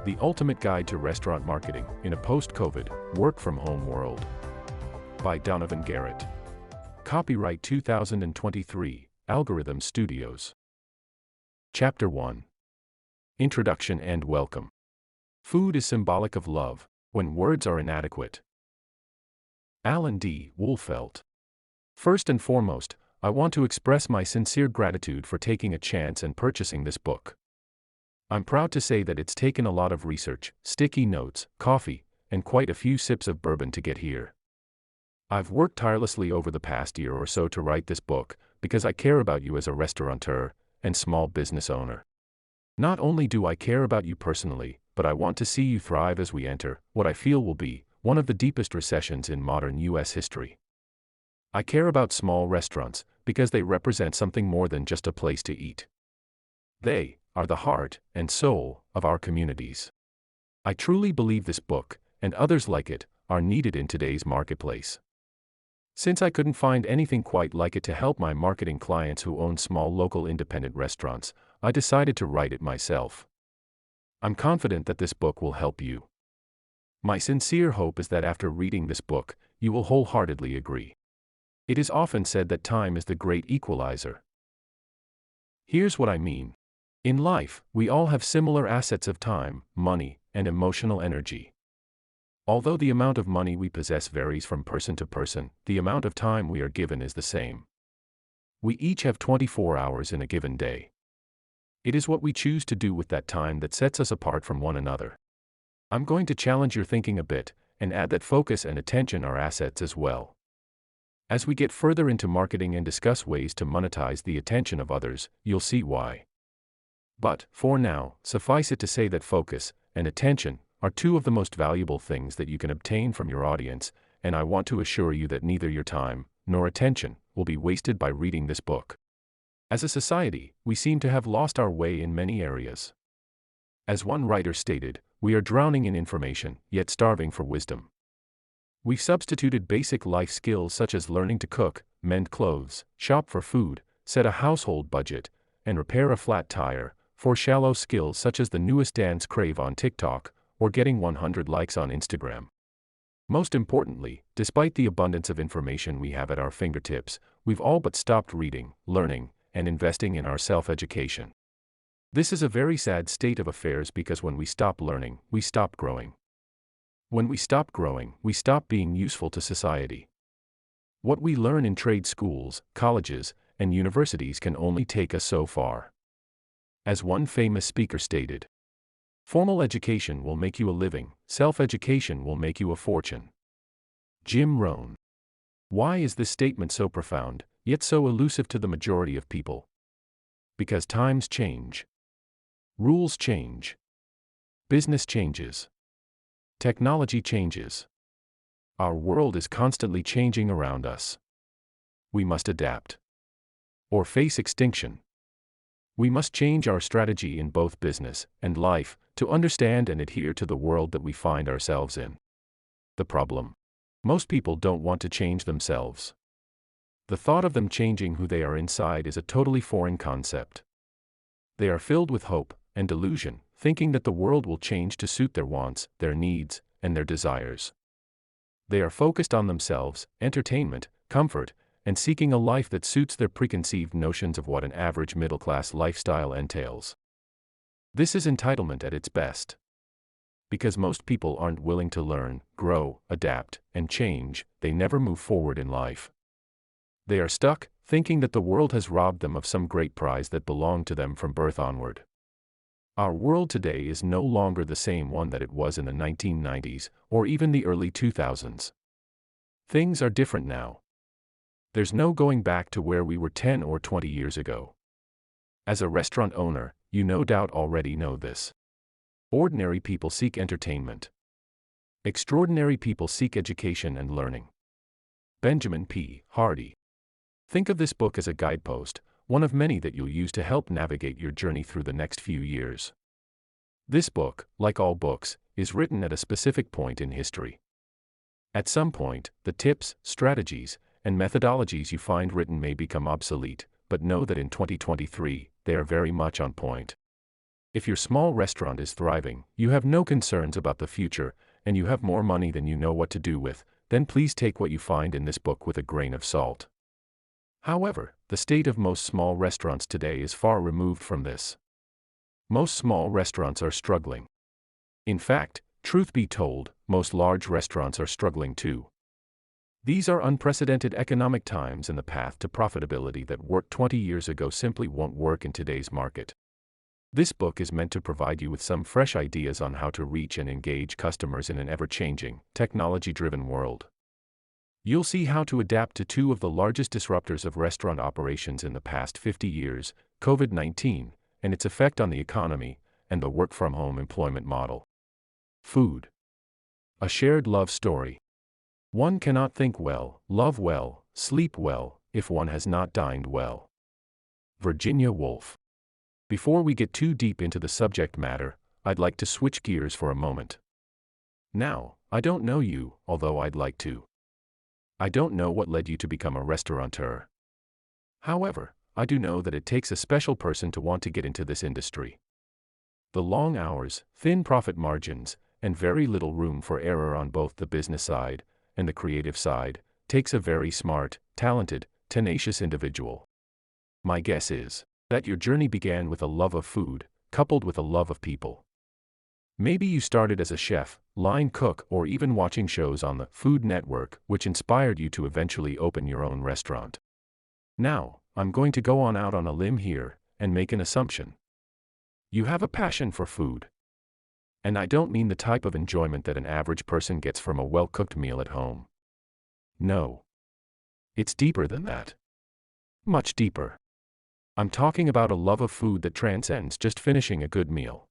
The Ultimate Guide to Restaurant Marketing in a Post-COVID, Work-from-Home World. By Donovan Garrett. Copyright 2023, Algorithm Studios. Chapter 1. Introduction and Welcome. Food is symbolic of love, when words are inadequate. Alan D. Woolfelt. First and foremost, I want to express my sincere gratitude for taking a chance and purchasing this book. I'm proud to say that it's taken a lot of research, sticky notes, coffee, and quite a few sips of bourbon to get here. I've worked tirelessly over the past year or so to write this book, because I care about you as a restaurateur and small business owner. Not only do I care about you personally, but I want to see you thrive as we enter what I feel will be one of the deepest recessions in modern U.S. history. I care about small restaurants because they represent something more than just a place to eat. They are the heart and soul of our communities. I truly believe this book, and others like it, are needed in today's marketplace. Since I couldn't find anything quite like it to help my marketing clients who own small local independent restaurants, I decided to write it myself. I'm confident that this book will help you. My sincere hope is that after reading this book, you will wholeheartedly agree. It is often said that time is the great equalizer. Here's what I mean. In life, we all have similar assets of time, money, and emotional energy. Although the amount of money we possess varies from person to person, the amount of time we are given is the same. We each have 24 hours in a given day. It is what we choose to do with that time that sets us apart from one another. I'm going to challenge your thinking a bit, and add that focus and attention are assets as well. As we get further into marketing and discuss ways to monetize the attention of others, you'll see why. But, for now, suffice it to say that focus and attention are two of the most valuable things that you can obtain from your audience, and I want to assure you that neither your time nor attention will be wasted by reading this book. As a society, we seem to have lost our way in many areas. As one writer stated, we are drowning in information, yet starving for wisdom. We've substituted basic life skills such as learning to cook, mend clothes, shop for food, set a household budget, and repair a flat tire, for shallow skills such as the newest dance crave on TikTok, or getting 100 likes on Instagram. Most importantly, despite the abundance of information we have at our fingertips, we've all but stopped reading, learning, and investing in our self-education. This is a very sad state of affairs because when we stop learning, we stop growing. When we stop growing, we stop being useful to society. What we learn in trade schools, colleges, and universities can only take us so far. As one famous speaker stated, formal education will make you a living, self-education will make you a fortune. Jim Rohn. Why is this statement so profound, yet so elusive to the majority of people? Because times change. Rules change. Business changes. Technology changes. Our world is constantly changing around us. We must adapt. Or face extinction. We must change our strategy in both business and life to understand and adhere to the world that we find ourselves in. The problem? Most people don't want to change themselves. The thought of them changing who they are inside is a totally foreign concept. They are filled with hope and delusion, thinking that the world will change to suit their wants, their needs, and their desires. They are focused on themselves, entertainment, comfort, and seeking a life that suits their preconceived notions of what an average middle-class lifestyle entails. This is entitlement at its best. Because most people aren't willing to learn, grow, adapt, and change, they never move forward in life. They are stuck, thinking that the world has robbed them of some great prize that belonged to them from birth onward. Our world today is no longer the same one that it was in the 1990s, or even the early 2000s. Things are different now. There's no going back to where we were 10 or 20 years ago. As a restaurant owner, you no doubt already know this. Ordinary people seek entertainment. Extraordinary people seek education and learning. Benjamin P. Hardy. Think of this book as a guidepost, one of many that you'll use to help navigate your journey through the next few years. This book, like all books, is written at a specific point in history. At some point, the tips, strategies, and methodologies you find written may become obsolete, but know that in 2023, they are very much on point. If your small restaurant is thriving, you have no concerns about the future, and you have more money than you know what to do with, then please take what you find in this book with a grain of salt. However, the state of most small restaurants today is far removed from this. Most small restaurants are struggling. In fact, truth be told, most large restaurants are struggling too. These are unprecedented economic times, and the path to profitability that worked 20 years ago simply won't work in today's market. This book is meant to provide you with some fresh ideas on how to reach and engage customers in an ever-changing, technology-driven world. You'll see how to adapt to two of the largest disruptors of restaurant operations in the past 50 years, COVID-19, and its effect on the economy, and the work-from-home employment model. Food. A shared love story. One cannot think well, love well, sleep well, if one has not dined well. Virginia Woolf. Before we get too deep into the subject matter, I'd like to switch gears for a moment. Now, I don't know you, although I'd like to. I don't know what led you to become a restaurateur. However, I do know that it takes a special person to want to get into this industry. The long hours, thin profit margins, and very little room for error on both the business side and the creative side takes a very smart, talented, tenacious individual. My guess is that your journey began with a love of food, coupled with a love of people. Maybe you started as a chef, line cook, or even watching shows on the Food Network, which inspired you to eventually open your own restaurant. Now, I'm going to go out on a limb here and make an assumption. You have a passion for food. And I don't mean the type of enjoyment that an average person gets from a well-cooked meal at home. No. It's deeper than that. Much deeper. I'm talking about a love of food that transcends just finishing a good meal.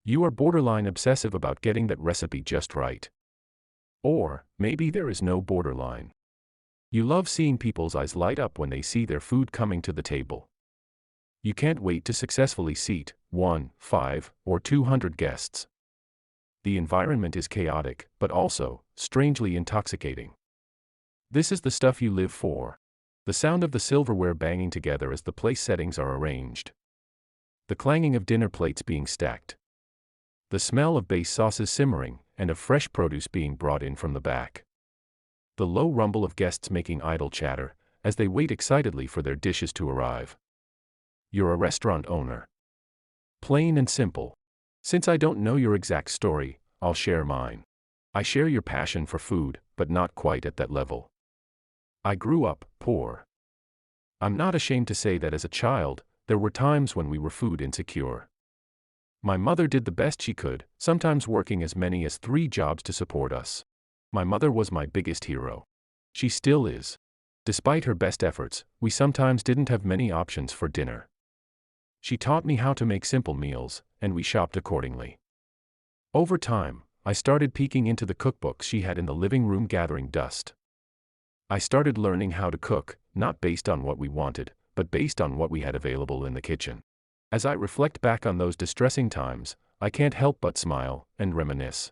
You are borderline obsessive about getting that recipe just right. Or, maybe there is no borderline. You love seeing people's eyes light up when they see their food coming to the table. You can't wait to successfully seat 1, 5, or 200 guests. The environment is chaotic, but also strangely intoxicating. This is the stuff you live for. The sound of the silverware banging together as the place settings are arranged. The clanging of dinner plates being stacked. The smell of base sauces simmering, and of fresh produce being brought in from the back. The low rumble of guests making idle chatter as they wait excitedly for their dishes to arrive. You're a restaurant owner. Plain and simple. Since I don't know your exact story, I'll share mine. I share your passion for food, but not quite at that level. I grew up poor. I'm not ashamed to say that as a child, there were times when we were food insecure. My mother did the best she could, sometimes working as many as 3 jobs to support us. My mother was my biggest hero. She still is. Despite her best efforts, we sometimes didn't have many options for dinner. She taught me how to make simple meals, and we shopped accordingly. Over time, I started peeking into the cookbooks she had in the living room gathering dust. I started learning how to cook, not based on what we wanted, but based on what we had available in the kitchen. As I reflect back on those distressing times, I can't help but smile and reminisce.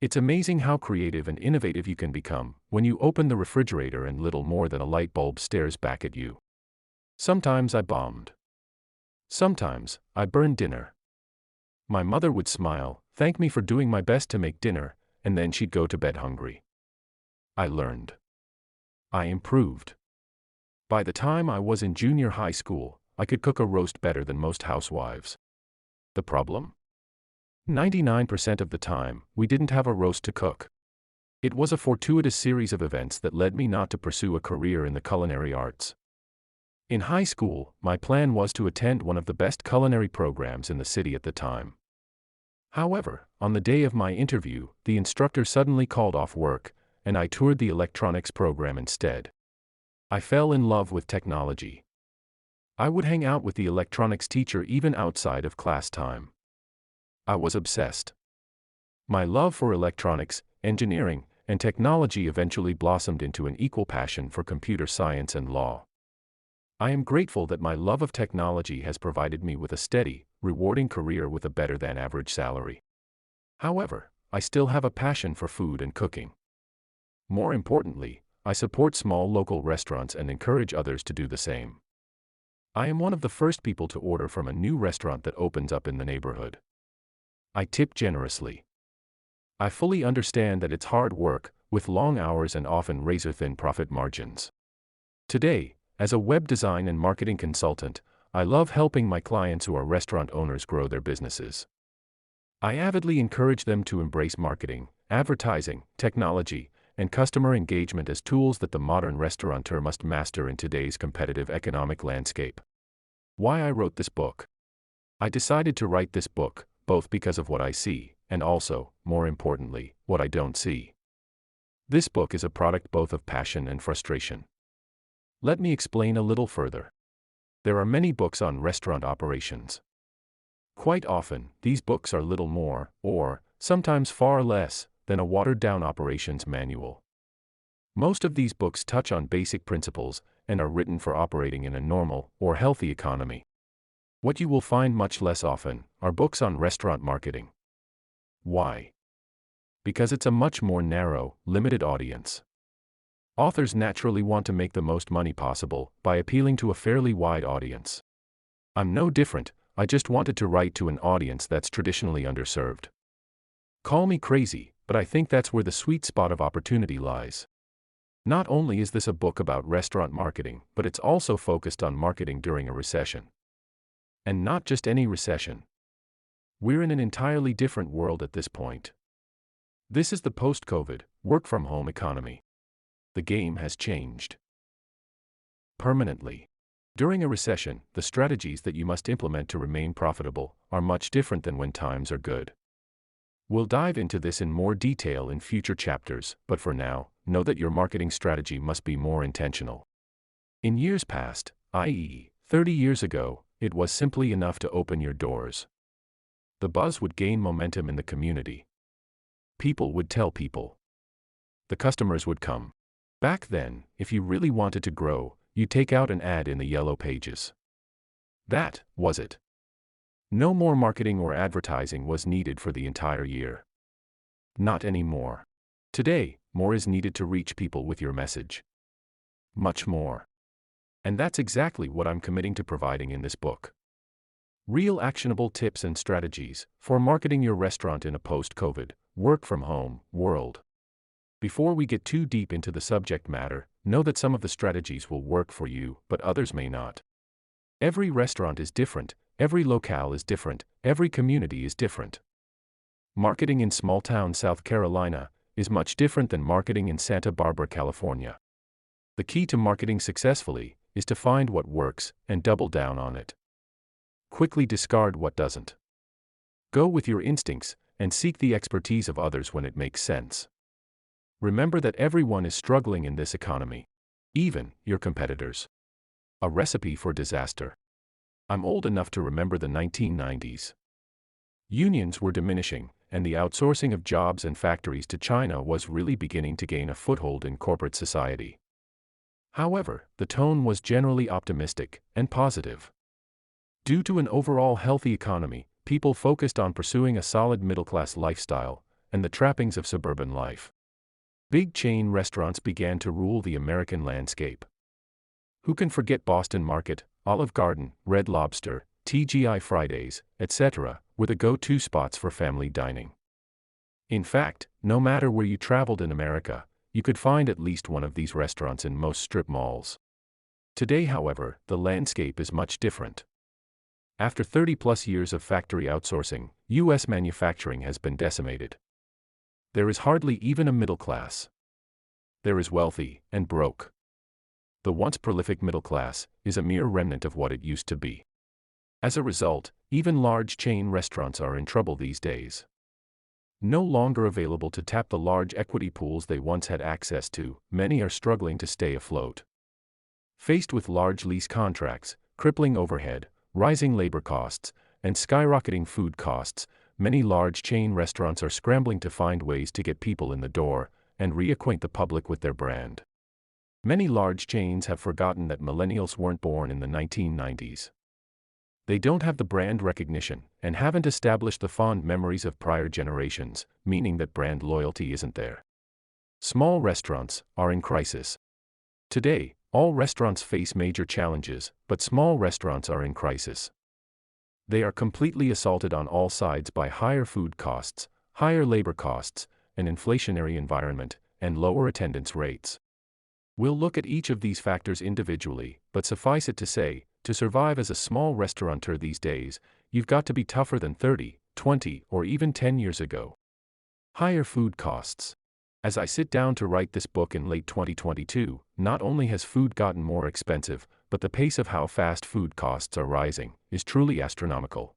It's amazing how creative and innovative you can become when you open the refrigerator and little more than a light bulb stares back at you. Sometimes I bombed. Sometimes I burned dinner. My mother would smile, thank me for doing my best to make dinner, and then she'd go to bed hungry. I learned. I improved. By the time I was in junior high school, I could cook a roast better than most housewives. The problem? 99% of the time, we didn't have a roast to cook. It was a fortuitous series of events that led me not to pursue a career in the culinary arts. In high school, my plan was to attend one of the best culinary programs in the city at the time. However, on the day of my interview, the instructor suddenly called off work, and I toured the electronics program instead. I fell in love with technology. I would hang out with the electronics teacher even outside of class time. I was obsessed. My love for electronics, engineering, and technology eventually blossomed into an equal passion for computer science and law. I am grateful that my love of technology has provided me with a steady, rewarding career with a better-than-average salary. However, I still have a passion for food and cooking. More importantly, I support small local restaurants and encourage others to do the same. I am one of the first people to order from a new restaurant that opens up in the neighborhood. I tip generously. I fully understand that it's hard work, with long hours and often razor-thin profit margins. Today, as a web design and marketing consultant, I love helping my clients who are restaurant owners grow their businesses. I avidly encourage them to embrace marketing, advertising, technology, and customer engagement as tools that the modern restaurateur must master in today's competitive economic landscape. Why I wrote this book. I decided to write this book, both because of what I see, and also, more importantly, what I don't see. This book is a product both of passion and frustration. Let me explain a little further. There are many books on restaurant operations. Quite often, these books are little more, or, sometimes far less, than a watered-down operations manual. Most of these books touch on basic principles and are written for operating in a normal or healthy economy. What you will find much less often are books on restaurant marketing. Why? Because it's a much more narrow, limited audience. Authors naturally want to make the most money possible by appealing to a fairly wide audience. I'm no different, I just wanted to write to an audience that's traditionally underserved. Call me crazy, but I think that's where the sweet spot of opportunity lies. Not only is this a book about restaurant marketing, but it's also focused on marketing during a recession. And not just any recession. We're in an entirely different world at this point. This is the post-COVID, work-from-home economy. The game has changed. Permanently. During a recession, the strategies that you must implement to remain profitable are much different than when times are good. We'll dive into this in more detail in future chapters, but for now, know that your marketing strategy must be more intentional. In years past, i.e., 30 years ago, it was simply enough to open your doors. The buzz would gain momentum in the community. People would tell people. The customers would come. Back then, if you really wanted to grow, you'd take out an ad in the yellow pages. That was it. No more marketing or advertising was needed for the entire year. Not anymore. Today, more is needed to reach people with your message. Much more. And that's exactly what I'm committing to providing in this book. Real actionable tips and strategies for marketing your restaurant in a post-COVID, work-from-home world. Before we get too deep into the subject matter, know that some of the strategies will work for you, but others may not. Every restaurant is different, every locale is different, every community is different. Marketing in small-town South Carolina is much different than marketing in Santa Barbara, California. The key to marketing successfully is to find what works and double down on it. Quickly discard what doesn't. Go with your instincts and seek the expertise of others when it makes sense. Remember that everyone is struggling in this economy. Even your competitors. A recipe for disaster. I'm old enough to remember the 1990s. Unions were diminishing, and the outsourcing of jobs and factories to China was really beginning to gain a foothold in corporate society. However, the tone was generally optimistic and positive. Due to an overall healthy economy, people focused on pursuing a solid middle-class lifestyle and the trappings of suburban life. Big chain restaurants began to rule the American landscape. Who can forget Boston Market, Olive Garden, Red Lobster, TGI Fridays, etc., were the go-to spots for family dining. In fact, no matter where you traveled in America, you could find at least one of these restaurants in most strip malls. Today, however, the landscape is much different. After 30-plus years of factory outsourcing, U.S. manufacturing has been decimated. There is hardly even a middle class. There is wealthy and broke. The once prolific middle class is a mere remnant of what it used to be. As a result, even large chain restaurants are in trouble these days. No longer available to tap the large equity pools they once had access to, many are struggling to stay afloat. Faced with large lease contracts, crippling overhead, rising labor costs, and skyrocketing food costs, many large chain restaurants are scrambling to find ways to get people in the door and reacquaint the public with their brand. Many large chains have forgotten that millennials weren't born in the 1990s. They don't have the brand recognition and haven't established the fond memories of prior generations, meaning that brand loyalty isn't there. Small restaurants are in crisis. Today, All restaurants face major challenges, but small restaurants are in crisis. They are completely assaulted on all sides by higher food costs, higher labor costs, an inflationary environment, and lower attendance rates. We'll look at each of these factors individually, but suffice it to say, to survive as a small restaurateur these days, you've got to be tougher than 30, 20, or even 10 years ago. Higher food costs. As I sit down to write this book in late 2022, not only has food gotten more expensive, but the pace of how fast food costs are rising is truly astronomical.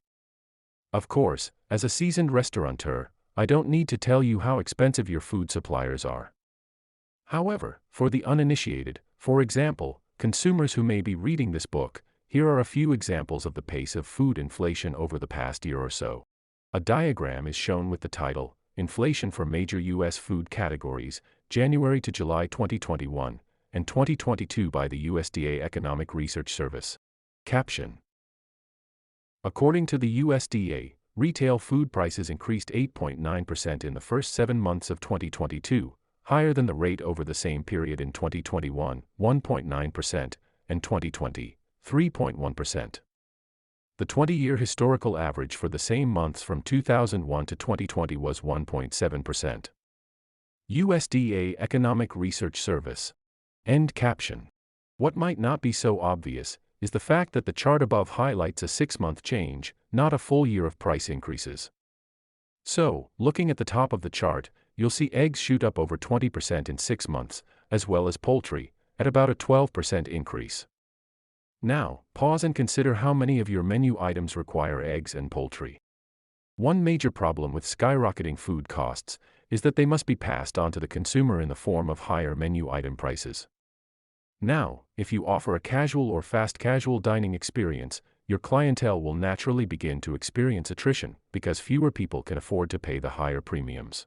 Of course, as a seasoned restaurateur, I don't need to tell you how expensive your food suppliers are. However, for the uninitiated, for example, consumers who may be reading this book, here are a few examples of the pace of food inflation over the past year or so. A diagram is shown with the title, Inflation for Major U.S. Food Categories, January to July 2021 and 2022 by the USDA Economic Research Service. Caption. According to the USDA, retail food prices increased 8.9% in the first 7 months of 2022, higher than the rate over the same period in 2021, 1.9%, and 2020, 3.1%. The 20-year historical average for the same months from 2001 to 2020 was 1.7%. USDA Economic Research Service. End caption. What might not be so obvious is the fact that the chart above highlights a 6-month change, not a full year of price increases. So, looking at the top of the chart, you'll see eggs shoot up over 20% in 6 months, as well as poultry, at about a 12% increase. Now, pause and consider how many of your menu items require eggs and poultry. One major problem with skyrocketing food costs is that they must be passed on to the consumer in the form of higher menu item prices. Now, if you offer a casual or fast casual dining experience, your clientele will naturally begin to experience attrition because fewer people can afford to pay the higher premiums.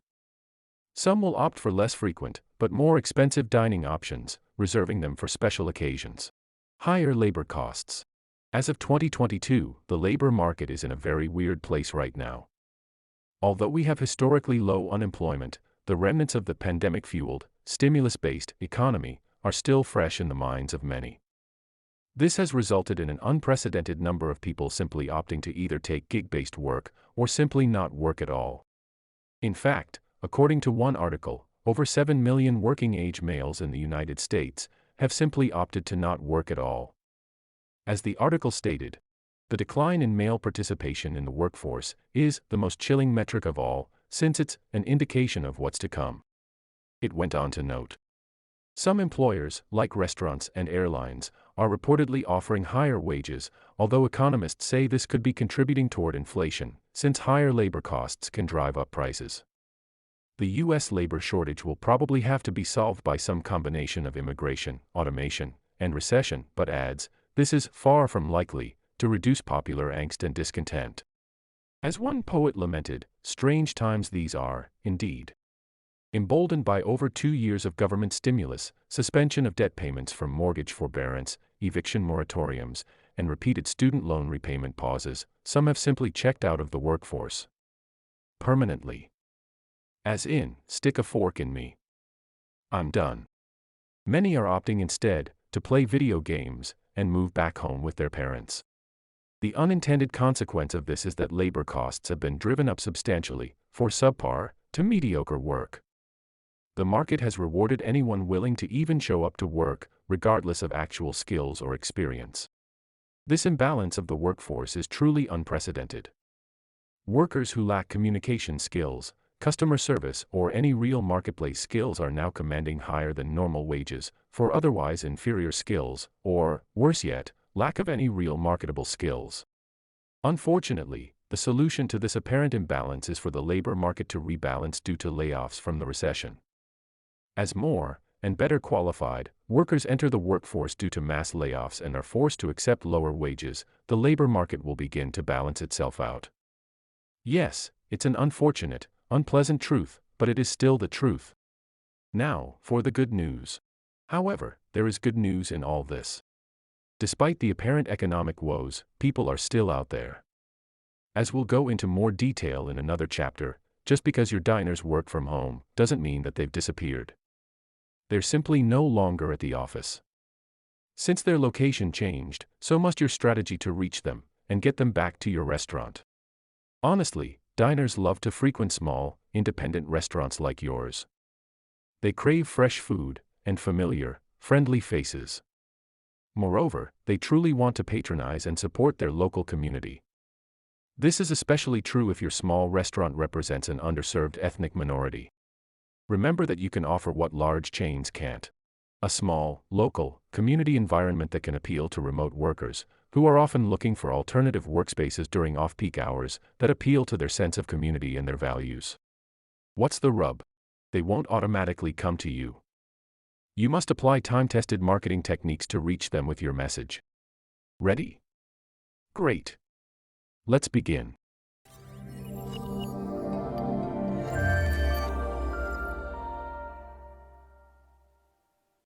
Some will opt for less frequent, but more expensive dining options, reserving them for special occasions. Higher labor costs. As of 2022, the labor market is in a very weird place right now. Although we have historically low unemployment, the remnants of the pandemic-fueled, stimulus-based economy are still fresh in the minds of many. This has resulted in an unprecedented number of people simply opting to either take gig-based work or simply not work at all. In fact, according to one article, over 7 million working-age males in the United States have simply opted to not work at all. As the article stated, the decline in male participation in the workforce is the most chilling metric of all, since it's an indication of what's to come. It went on to note. Some employers, like restaurants and airlines, are reportedly offering higher wages, although economists say this could be contributing toward inflation, since higher labor costs can drive up prices. The U.S. labor shortage will probably have to be solved by some combination of immigration, automation, and recession, but adds, this is far from likely to reduce popular angst and discontent. As one poet lamented, strange times these are, indeed. Emboldened by over 2 years of government stimulus, suspension of debt payments from mortgage forbearance, eviction moratoriums, and repeated student loan repayment pauses, some have simply checked out of the workforce. Permanently. As in, stick a fork in me. I'm done. Many are opting instead to play video games and move back home with their parents. The unintended consequence of this is that labor costs have been driven up substantially for subpar to mediocre work. The market has rewarded anyone willing to even show up to work, regardless of actual skills or experience. This imbalance of the workforce is truly unprecedented. Workers who lack communication skills, customer service, or any real marketplace skills are now commanding higher than normal wages for otherwise inferior skills, or, worse yet, lack of any real marketable skills. Unfortunately, the solution to this apparent imbalance is for the labor market to rebalance due to layoffs from the recession. As more, and better qualified, workers enter the workforce due to mass layoffs and are forced to accept lower wages, the labor market will begin to balance itself out. Yes, it's an unfortunate, unpleasant truth, but it is still the truth. Now, for the good news. However, there is good news in all this. Despite the apparent economic woes, people are still out there. As we'll go into more detail in another chapter, just because your diners work from home doesn't mean that they've disappeared. They're simply no longer at the office. Since their location changed, so must your strategy to reach them and get them back to your restaurant. Honestly, diners love to frequent small, independent restaurants like yours. They crave fresh food and familiar, friendly faces. Moreover, they truly want to patronize and support their local community. This is especially true if your small restaurant represents an underserved ethnic minority. Remember that you can offer what large chains can't: a small, local, community environment that can appeal to remote workers, who are often looking for alternative workspaces during off-peak hours that appeal to their sense of community and their values. What's the rub? They won't automatically come to you. You must apply time-tested marketing techniques to reach them with your message. Ready? Great. Let's begin.